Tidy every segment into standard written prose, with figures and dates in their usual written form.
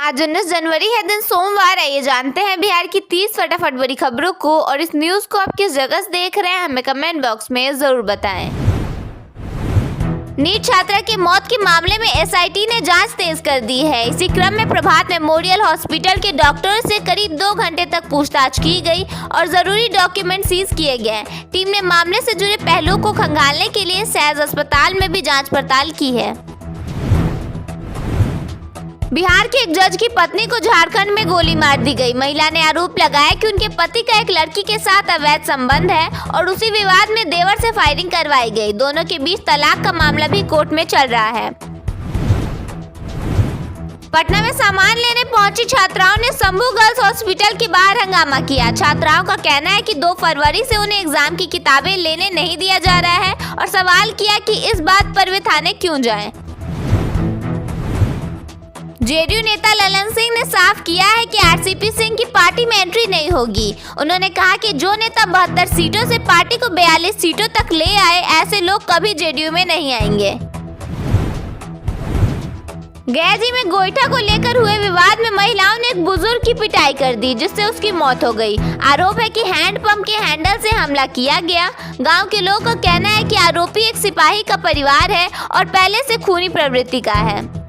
आज 19 जनवरी है, दिन सोमवार है। ये जानते हैं बिहार की 30 फटाफट बड़ी खबरों को, और इस न्यूज को आप किस जगह से देख रहे हैं हमें कमेंट बॉक्स में जरूर बताएं। नीट छात्रा की मौत के मामले में एसआईटी ने जांच तेज कर दी है। इसी क्रम में प्रभात मेमोरियल हॉस्पिटल के डॉक्टरों से करीब 2 घंटे तक पूछताछ की गई और जरूरी डॉक्यूमेंट सीज किए गए। टीम ने मामले से जुड़े पहलुओं को खंगालने के लिए सहज अस्पताल में भी जांच पड़ताल की है। बिहार के एक जज की पत्नी को झारखंड में गोली मार दी गई। महिला ने आरोप लगाया कि उनके पति का एक लड़की के साथ अवैध संबंध है और उसी विवाद में देवर से फायरिंग करवाई गई। दोनों के बीच तलाक का मामला भी कोर्ट में चल रहा है। पटना में सामान लेने पहुंची छात्राओं ने शंभू गर्ल्स हॉस्पिटल के बाहर हंगामा किया। छात्राओं का कहना है कि 2 फरवरी से उन्हें एग्जाम की किताबें लेने नहीं दिया जा रहा है और सवाल किया कि इस बात पर वे थाने क्यों जाएं। जेडीयू नेता ललन सिंह ने साफ किया है कि आरसीपी सिंह की पार्टी में एंट्री नहीं होगी। उन्होंने कहा कि जो नेता 72 सीटों से पार्टी को 42 सीटों तक ले आए, ऐसे लोग कभी जेडीयू में नहीं आएंगे। गया जी में गोईठा को लेकर हुए विवाद में महिलाओं ने एक बुजुर्ग की पिटाई कर दी, जिससे उसकी मौत हो गई। आरोप है कि हैंडपंप के हैंडल से हमला किया गया। गांव के लोगों का कहना है कि आरोपी एक सिपाही का परिवार है और पहले से खूनी प्रवृत्ति का है।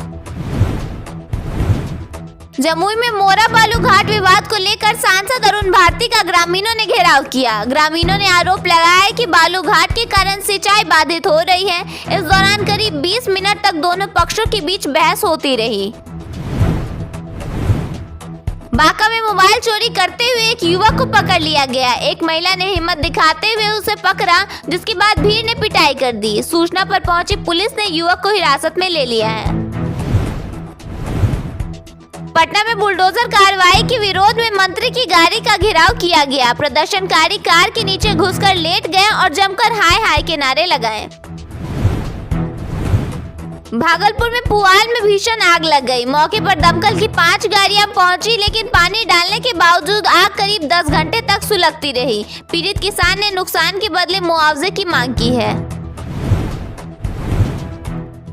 जमुई में मोरा बालू घाट विवाद को लेकर सांसद अरुण भारती का ग्रामीणों ने घेराव किया। ग्रामीणों ने आरोप लगाया कि बालू घाट के कारण सिंचाई बाधित हो रही है। इस दौरान करीब 20 मिनट तक दोनों पक्षों के बीच बहस होती रही। बांका में मोबाइल चोरी करते हुए एक युवक को पकड़ लिया गया। एक महिला ने हिम्मत दिखाते हुए उसे पकड़ा, जिसके बाद भीड़ ने पिटाई कर दी। सूचना पर पहुंची पुलिस ने युवक को हिरासत में ले लिया है। पटना में बुलडोजर कार्रवाई के विरोध में मंत्री की गाड़ी का घेराव किया गया। प्रदर्शनकारी कार के नीचे घुसकर लेट गए और जमकर हाय हाय के नारे लगाए। भागलपुर में पुआल में भीषण आग लग गई। मौके पर दमकल की 5 गाड़ियां पहुंची, लेकिन पानी डालने के बावजूद आग करीब 10 घंटे तक सुलगती रही। पीड़ित किसान ने नुकसान के बदले मुआवजे की मांग की है।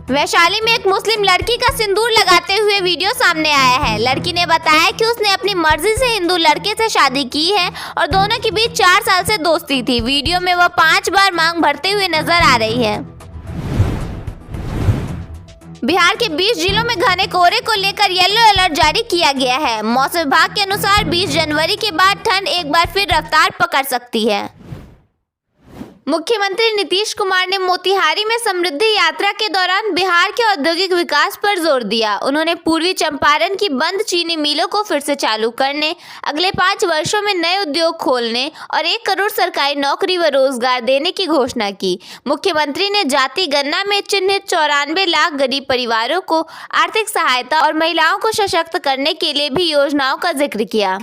वैशाली में एक मुस्लिम लड़की का सिंदूर लगाते हुए वीडियो सामने आया है। लड़की ने बताया कि उसने अपनी मर्जी से हिंदू लड़के से शादी की है और दोनों के बीच 4 साल से दोस्ती थी। वीडियो में वह 5 बार मांग भरते हुए नजर आ रही है। बिहार के 20 जिलों में घने कोहरे को लेकर येलो अलर्ट जारी किया गया है। मौसम विभाग के अनुसार 20 जनवरी के बाद ठंड एक बार फिर रफ्तार पकड़ सकती है। मुख्यमंत्री नीतीश कुमार ने मोतिहारी में समृद्धि यात्रा के दौरान बिहार के औद्योगिक विकास पर जोर दिया। उन्होंने पूर्वी चंपारण की बंद चीनी मिलों को फिर से चालू करने, अगले 5 वर्षों में नए उद्योग खोलने और 1 करोड़ सरकारी नौकरी व रोजगार देने की घोषणा की। मुख्यमंत्री ने जाति गणना में चिन्हित 94 लाख गरीब परिवारों को आर्थिक सहायता और महिलाओं को सशक्त करने के लिए भी योजनाओं का जिक्र किया।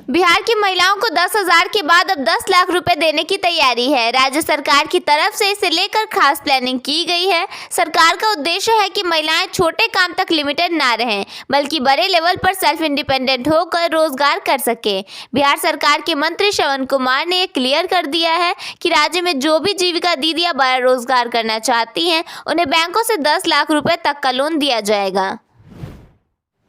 बिहार की महिलाओं को 10,000 के बाद अब 10 लाख रुपए देने की तैयारी है। राज्य सरकार की तरफ से इसे लेकर खास प्लानिंग की गई है। सरकार का उद्देश्य है कि महिलाएं छोटे काम तक लिमिटेड ना रहें, बल्कि बड़े लेवल पर सेल्फ इंडिपेंडेंट होकर रोजगार कर सके। बिहार सरकार के मंत्री श्रवण कुमार ने क्लियर कर दिया है कि राज्य में जो भी जीविका दीदियां बड़ा रोजगार करना चाहती हैं, उन्हें बैंकों से 10 लाख रुपए तक का लोन दिया जाएगा।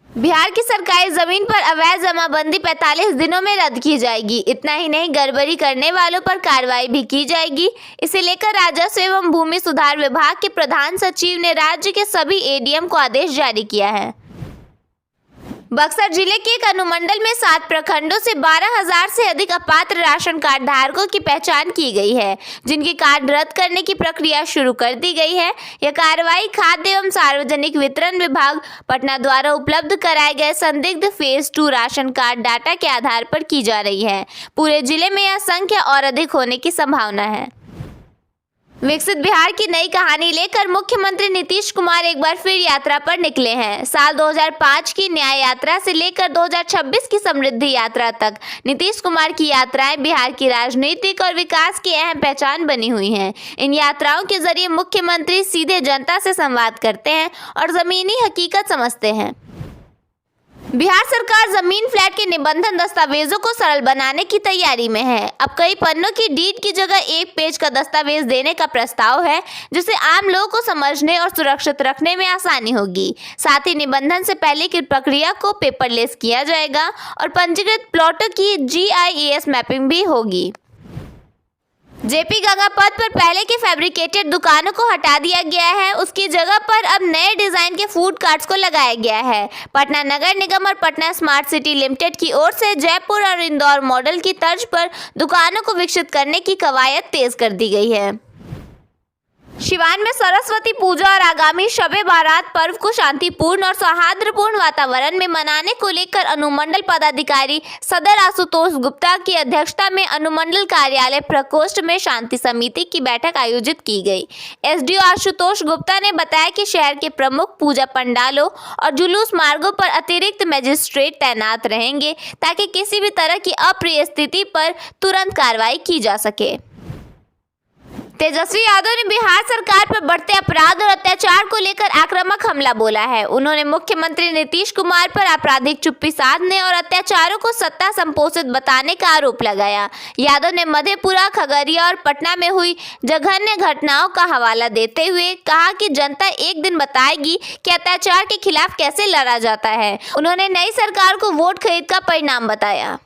बिहार की सरकारी जमीन पर अवैध जमाबंदी 45 दिनों में रद्द की जाएगी। इतना ही नहीं, गड़बड़ी करने वालों पर कार्रवाई भी की जाएगी। इसे लेकर राजस्व एवं भूमि सुधार विभाग के प्रधान सचिव ने राज्य के सभी एडीएम को आदेश जारी किया है। बक्सर जिले के एक अनुमंडल में 7 प्रखंडों से 12,000 से अधिक अपात्र राशन कार्ड धारकों की पहचान की गई है, जिनके कार्ड रद्द करने की प्रक्रिया शुरू कर दी गई है। यह कार्रवाई खाद्य एवं सार्वजनिक वितरण विभाग पटना द्वारा उपलब्ध कराए गए संदिग्ध फेज 2 राशन कार्ड डाटा के आधार पर की जा रही है। पूरे जिले में यह संख्या और अधिक होने की संभावना है। विकसित बिहार की नई कहानी लेकर मुख्यमंत्री नीतीश कुमार एक बार फिर यात्रा पर निकले हैं। साल 2005 की न्याय यात्रा से लेकर 2026 की समृद्धि यात्रा तक नीतीश कुमार की यात्राएं बिहार की राजनीतिक और विकास की अहम पहचान बनी हुई हैं। इन यात्राओं के जरिए मुख्यमंत्री सीधे जनता से संवाद करते हैं और जमीनी हकीकत समझते हैं। बिहार सरकार जमीन फ्लैट के निबंधन दस्तावेजों को सरल बनाने की तैयारी में है। अब कई पन्नों की डीड की जगह एक पेज का दस्तावेज देने का प्रस्ताव है, जिससे आम लोगों को समझने और सुरक्षित रखने में आसानी होगी। साथ ही निबंधन से पहले की प्रक्रिया को पेपरलेस किया जाएगा और पंजीकृत प्लॉटों की GIS मैपिंग भी होगी। जेपी गंगा पथ पर पहले के फैब्रिकेटेड दुकानों को हटा दिया गया है। उसकी जगह पर अब नए डिजाइन के फूड कार्ट्स को लगाया गया है। पटना नगर निगम और पटना स्मार्ट सिटी लिमिटेड की ओर से जयपुर और इंदौर मॉडल की तर्ज पर दुकानों को विकसित करने की कवायद तेज कर दी गई है। शिवान में सरस्वती पूजा और आगामी शबे बारात पर्व को शांतिपूर्ण और सौहार्दपूर्ण वातावरण में मनाने को लेकर अनुमंडल पदाधिकारी सदर आशुतोष गुप्ता की अध्यक्षता में अनुमंडल कार्यालय प्रकोष्ठ में शांति समिति की बैठक आयोजित की गई। SDO आशुतोष गुप्ता ने बताया कि शहर के प्रमुख पूजा पंडालों और जुलूस मार्गों पर अतिरिक्त मजिस्ट्रेट तैनात रहेंगे, ताकि किसी भी तरह की अप्रिय स्थिति पर तुरंत कार्रवाई की जा सके। तेजस्वी यादव ने बिहार सरकार पर बढ़ते अपराध और अत्याचार को लेकर आक्रामक हमला बोला है। उन्होंने मुख्यमंत्री नीतीश कुमार पर आपराधिक चुप्पी साधने और अत्याचारों को सत्ता संपोषित बताने का आरोप लगाया। यादव ने मधेपुरा, खगड़िया और पटना में हुई जघन्य घटनाओं का हवाला देते हुए कहा कि जनता एक दिन बताएगी कि अत्याचार के खिलाफ कैसे लड़ा जाता है। उन्होंने नई सरकार को वोट खरीद का परिणाम बताया।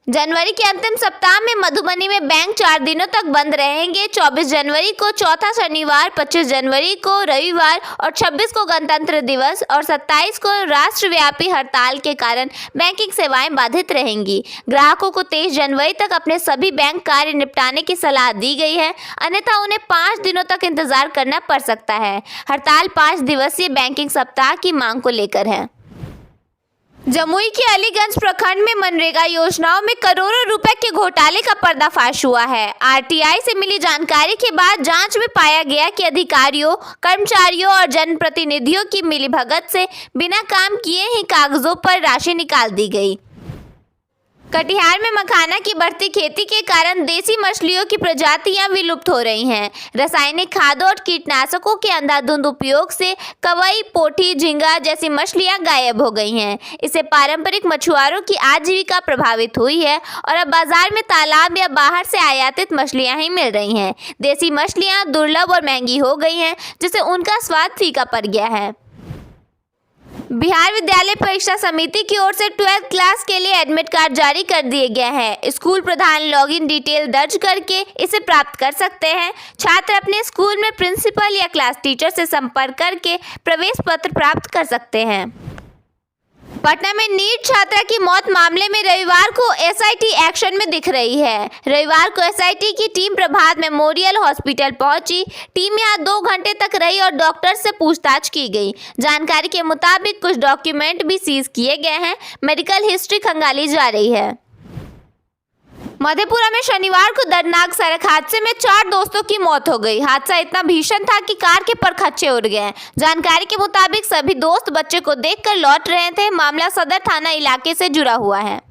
जनवरी के अंतिम सप्ताह में मधुबनी में बैंक 4 दिनों तक बंद रहेंगे। 24 जनवरी को चौथा शनिवार, 25 जनवरी को रविवार और 26 को गणतंत्र दिवस और 27 को राष्ट्रव्यापी हड़ताल के कारण बैंकिंग सेवाएं बाधित रहेंगी। ग्राहकों को 23 जनवरी तक अपने सभी बैंक कार्य निपटाने की सलाह दी गई है, अन्यथा उन्हें 5 दिनों तक इंतजार करना पड़ सकता है। हड़ताल 5 दिवसीय बैंकिंग सप्ताह की मांग को लेकर है। जमुई के अलीगंज प्रखंड में मनरेगा योजनाओं में करोड़ों रुपए के घोटाले का पर्दाफाश हुआ है। RTI से मिली जानकारी के बाद जांच में पाया गया कि अधिकारियों, कर्मचारियों और जनप्रतिनिधियों की मिलीभगत से बिना काम किए ही कागजों पर राशि निकाल दी गई। कटिहार में मखाना की बढ़ती खेती के कारण देसी मछलियों की प्रजातियां विलुप्त हो रही हैं। रासायनिक खादों और कीटनाशकों के अंधाधुंध उपयोग से कवई, पोठी, झींगा जैसी मछलियां गायब हो गई हैं। इससे पारंपरिक मछुआरों की आजीविका प्रभावित हुई है और अब बाजार में तालाब या बाहर से आयातित मछलियां ही मिल रही हैं। देसी मछलियां दुर्लभ और महंगी हो गई हैं, जिससे उनका स्वाद फीका पड़ गया है। बिहार विद्यालय परीक्षा समिति की ओर से 12th क्लास के लिए एडमिट कार्ड जारी कर दिए गए हैं। स्कूल प्रधान लॉगिन डिटेल दर्ज करके इसे प्राप्त कर सकते हैं। छात्र अपने स्कूल में प्रिंसिपल या क्लास टीचर से संपर्क करके प्रवेश पत्र प्राप्त कर सकते हैं। पटना में नीट छात्रा की मौत मामले में रविवार को SIT एक्शन में दिख रही है। रविवार को SIT की टीम प्रभात मेमोरियल हॉस्पिटल पहुंची। टीम यहां 2 घंटे तक रही और डॉक्टर से पूछताछ की गई। जानकारी के मुताबिक कुछ डॉक्यूमेंट भी सीज किए गए हैं। मेडिकल हिस्ट्री खंगाली जा रही है। मधेपुरा में शनिवार को दर्दनाक सड़क हादसे में 4 दोस्तों की मौत हो गई। हादसा इतना भीषण था कि कार के परखच्चे उड़ गए। जानकारी के मुताबिक सभी दोस्त बच्चे को देखकर लौट रहे थे। मामला सदर थाना इलाके से जुड़ा हुआ है।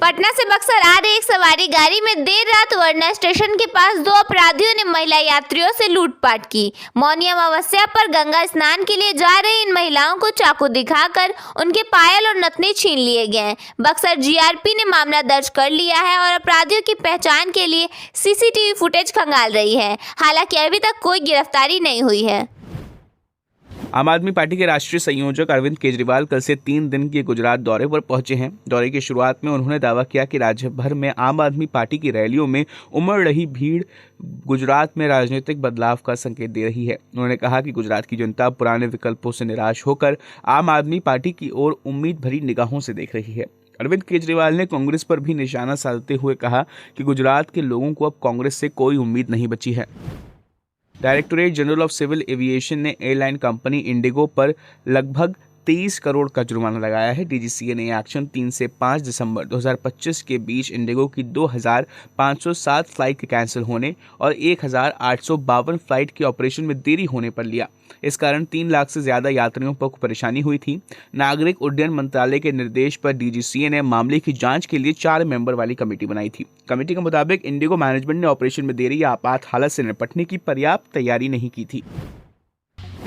पटना से बक्सर आ रही एक सवारी गाड़ी में देर रात वर्ना स्टेशन के पास 2 अपराधियों ने महिला यात्रियों से लूटपाट की। मौनी अमावस्या पर गंगा स्नान के लिए जा रही इन महिलाओं को चाकू दिखाकर उनके पायल और नथनी छीन लिए गए। बक्सर GRP ने मामला दर्ज कर लिया है और अपराधियों की पहचान के लिए CCTV फुटेज खंगाल रही है। हालांकि अभी तक कोई गिरफ्तारी नहीं हुई है। आम आदमी पार्टी के राष्ट्रीय संयोजक अरविंद केजरीवाल कल से 3 दिन के गुजरात दौरे पर पहुंचे हैं। दौरे की शुरुआत में उन्होंने दावा किया कि राज्य भर में आम आदमी पार्टी की रैलियों में उमड़ रही भीड़ गुजरात में राजनीतिक बदलाव का संकेत दे रही है। उन्होंने कहा कि गुजरात की जनता पुराने विकल्पों से निराश होकर आम आदमी पार्टी की ओर उम्मीद भरी निगाहों से देख रही है। अरविंद केजरीवाल ने कांग्रेस पर भी निशाना साधते हुए कहा कि गुजरात के लोगों को अब कांग्रेस से कोई उम्मीद नहीं बची है। Directorate General of Civil Aviation ने एयरलाइन कंपनी इंडिगो पर लगभग 23 करोड़ का जुर्माना लगाया है। DGCA ने एक्शन 3 से 5 दिसंबर 2025 के बीच इंडिगो की 2507 फ्लाइट के कैंसिल होने और 1852 फ्लाइट के ऑपरेशन में देरी होने पर लिया। इस कारण 3 लाख से ज़्यादा यात्रियों पर परेशानी हुई थी। नागरिक उड्डयन मंत्रालय के निर्देश पर DGCA ने मामले की जांच के लिए 4 मेंबर वाली कमेटी बनाई थी। कमेटी के मुताबिक इंडिगो मैनेजमेंट ने ऑपरेशन में देरी या आपात हालत से निपटने की पर्याप्त तैयारी नहीं की थी।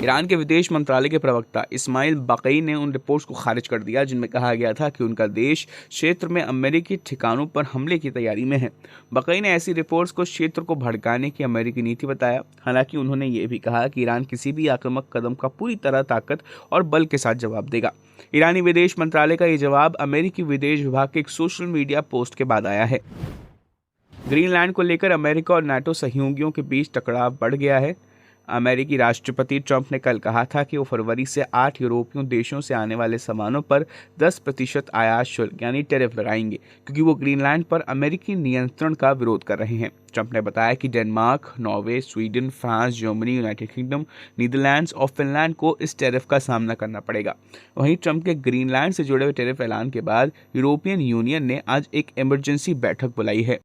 ईरान के विदेश मंत्रालय के प्रवक्ता इस्माइल बाक़ई ने उन रिपोर्ट्स को खारिज कर दिया जिनमें कहा गया था कि उनका देश क्षेत्र में अमेरिकी ठिकानों पर हमले की तैयारी में है। बाक़ई ने ऐसी रिपोर्ट्स को क्षेत्र को भड़काने की अमेरिकी नीति बताया। हालांकि उन्होंने ये भी कहा कि ईरान किसी भी आक्रामक कदम का पूरी तरह ताकत और बल के साथ जवाब देगा। ईरानी विदेश मंत्रालय का ये जवाब अमेरिकी विदेश विभाग के एक सोशल मीडिया पोस्ट के बाद आया है। ग्रीनलैंड को लेकर अमेरिका और नाटो सहयोगियों के बीच टकराव बढ़ गया है। अमेरिकी राष्ट्रपति ट्रंप ने कल कहा था कि वो फरवरी से 8 यूरोपीय देशों से आने वाले सामानों पर 10% आयात शुल्क यानी टैरिफ लगाएंगे, क्योंकि वो ग्रीनलैंड पर अमेरिकी नियंत्रण का विरोध कर रहे हैं। ट्रंप ने बताया कि Denmark, Norway, Sweden, France, Germany, United kingdom, Netherlands और फिनलैंड को इस टैरिफ का सामना करना पड़ेगा। वहीं ट्रंप के ग्रीनलैंड से जुड़े हुए टैरिफ ऐलान के बाद यूरोपियन यूनियन ने आज एक इमरजेंसी बैठक बुलाई है।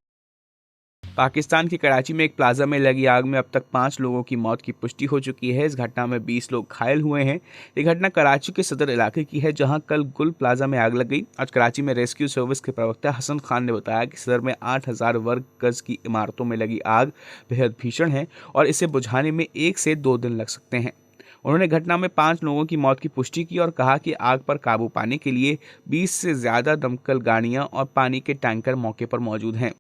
पाकिस्तान की कराची में एक प्लाजा में लगी आग में अब तक 5 लोगों की मौत की पुष्टि हो चुकी है। इस घटना में 20 लोग घायल हुए हैं। ये घटना कराची के सदर इलाके की है, जहां कल गुल प्लाजा में आग लग गई। आज कराची में रेस्क्यू सर्विस के प्रवक्ता हसन खान ने बताया कि सदर में 8000 वर्ग गज की इमारतों में लगी आग बेहद भीषण है और इसे बुझाने में 1 से 2 दिन लग सकते हैं। उन्होंने घटना में 5 लोगों की मौत की पुष्टि की और कहा कि आग पर काबू पाने के लिए 20 से ज्यादा दमकल गाड़ियां और पानी के टैंकर मौके पर मौजूद हैं।